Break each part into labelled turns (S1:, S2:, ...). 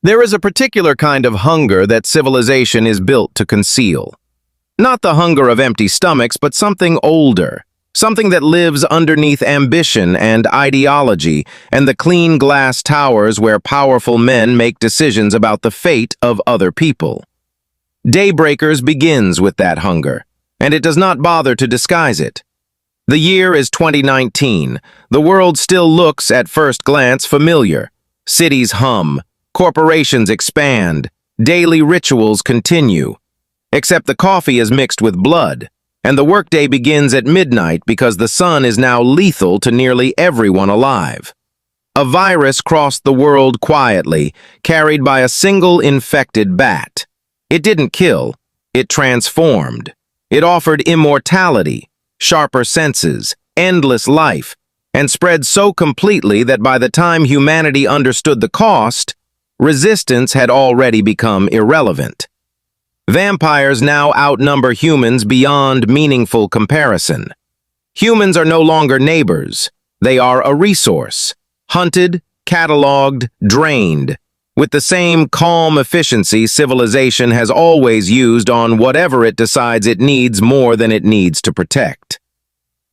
S1: There is a particular kind of hunger that civilization is built to conceal. Not the hunger of empty stomachs, but something older, something that lives underneath ambition and ideology and the clean glass towers where powerful men make decisions about the fate of other people. Daybreakers begins with that hunger, and it does not bother to disguise it. The year is 2019. The world still looks, at first glance, familiar. Cities hum, corporations expand, daily rituals continue. Except the coffee is mixed with blood, and the workday begins at midnight because the sun is now lethal to nearly everyone alive. A virus crossed the world quietly, carried by a single infected bat. It didn't kill, it transformed. It offered immortality, sharper senses, endless life, and spread so completely that by the time humanity understood the cost, resistance had already become irrelevant. Vampires now outnumber humans beyond meaningful comparison. Humans are no longer neighbors. They are a resource, hunted, cataloged, drained, with the same calm efficiency civilization has always used on whatever it decides it needs more than it needs to protect.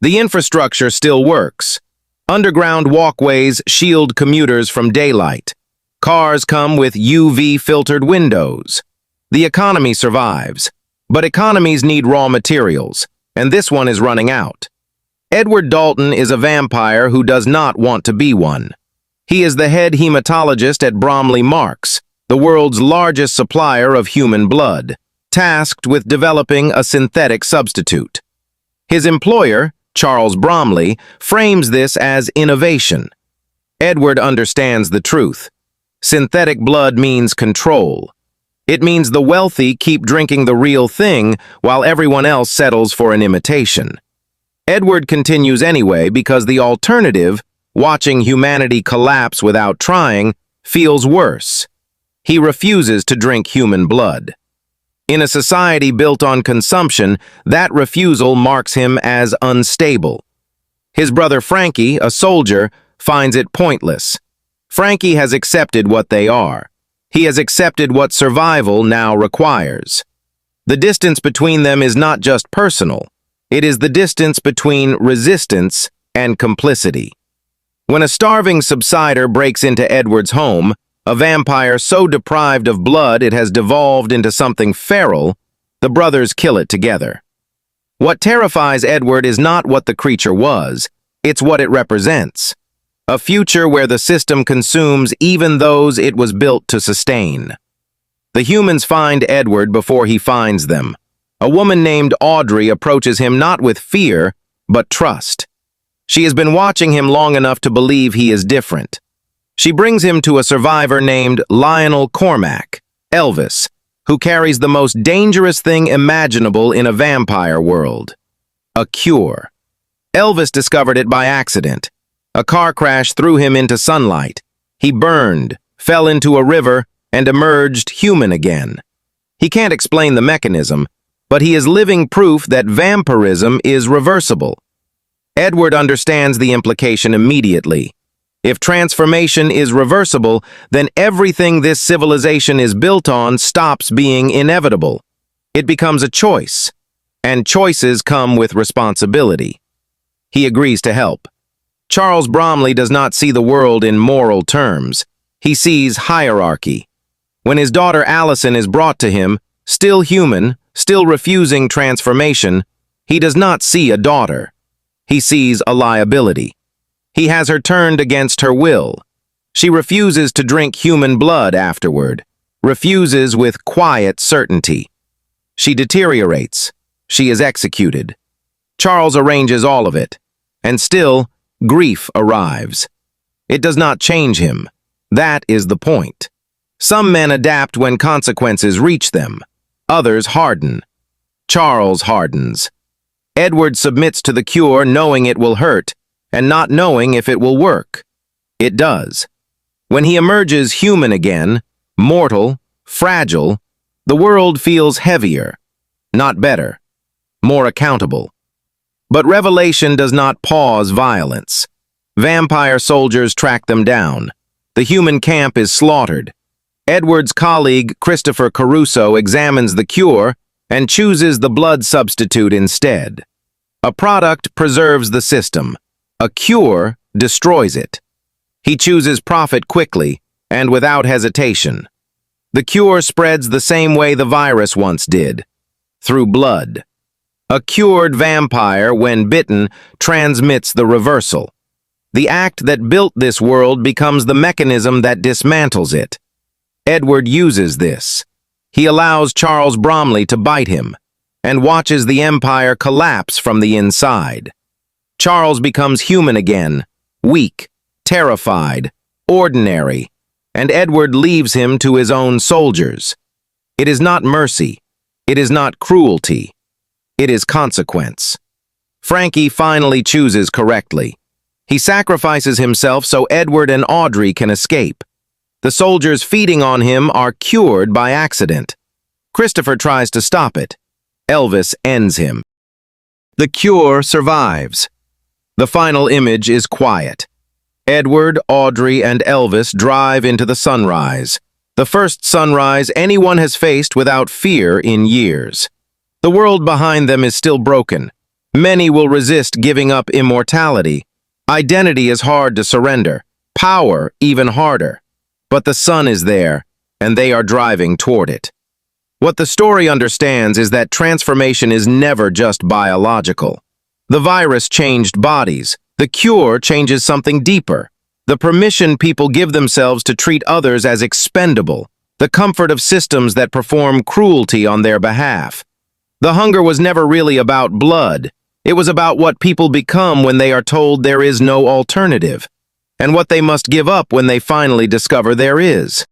S1: The infrastructure still works. Underground walkways shield commuters from daylight. Cars come with UV-filtered windows. The economy survives, but economies need raw materials, and this one is running out. Edward Dalton is a vampire who does not want to be one. He is the head hematologist at Bromley Marks, the world's largest supplier of human blood, tasked with developing a synthetic substitute. His employer, Charles Bromley, frames this as innovation. Edward understands the truth. Synthetic blood means control. It means the wealthy keep drinking the real thing while everyone else settles for an imitation. Edward continues anyway because the alternative, watching humanity collapse without trying, feels worse. He refuses to drink human blood. In a society built on consumption, that refusal marks him as unstable. His brother Frankie, a soldier, finds it pointless. Frankie has accepted what they are. He has accepted what survival now requires. The distance between them is not just personal. It is the distance between resistance and complicity. When a starving subsider breaks into Edward's home, a vampire so deprived of blood it has devolved into something feral, the brothers kill it together. What terrifies Edward is not what the creature was, it's what it represents. A future where the system consumes even those it was built to sustain. The humans find Edward before he finds them. A woman named Audrey approaches him not with fear, but trust. She has been watching him long enough to believe he is different. She brings him to a survivor named Lionel Cormack, Elvis, who carries the most dangerous thing imaginable in a vampire world: a cure. Elvis discovered it by accident. A car crash threw him into sunlight. He burned, fell into a river, and emerged human again. He can't explain the mechanism, but he is living proof that vampirism is reversible. Edward understands the implication immediately. If transformation is reversible, then everything this civilization is built on stops being inevitable. It becomes a choice, and choices come with responsibility. He agrees to help. Charles Bromley does not see the world in moral terms. He sees hierarchy. When his daughter Allison is brought to him, still human, still refusing transformation, he does not see a daughter. He sees a liability. He has her turned against her will. She refuses to drink human blood afterward, refuses with quiet certainty. She deteriorates. She is executed. Charles arranges all of it, and still, grief arrives. It does not change him. That is the point. Some men adapt when consequences reach them. Others harden. Charles hardens. Edward submits to the cure knowing it will hurt, and not knowing if it will work. It does. When he emerges human again, mortal, fragile, the world feels heavier, not better, more accountable. But revelation does not pause violence. Vampire soldiers track them down. The human camp is slaughtered. Edward's colleague, Christopher Caruso, examines the cure and chooses the blood substitute instead. A product preserves the system. A cure destroys it. He chooses profit quickly and without hesitation. The cure spreads the same way the virus once did, through blood. A cured vampire, when bitten, transmits the reversal. The act that built this world becomes the mechanism that dismantles it. Edward uses this. He allows Charles Bromley to bite him and watches the empire collapse from the inside. Charles becomes human again, weak, terrified, ordinary, and Edward leaves him to his own soldiers. It is not mercy. It is not cruelty. It is consequence. Frankie finally chooses correctly. He sacrifices himself so Edward and Audrey can escape. The soldiers feeding on him are cured by accident. Christopher tries to stop it. Elvis ends him. The cure survives. The final image is quiet. Edward, Audrey, and Elvis drive into the sunrise. The first sunrise anyone has faced without fear in years. The world behind them is still broken. Many will resist giving up immortality. Identity is hard to surrender. Power even harder. But the sun is there, and they are driving toward it. What the story understands is that transformation is never just biological. The virus changed bodies. The cure changes something deeper. The permission people give themselves to treat others as expendable. The comfort of systems that perform cruelty on their behalf. The hunger was never really about blood. It was about what people become when they are told there is no alternative, and what they must give up when they finally discover there is.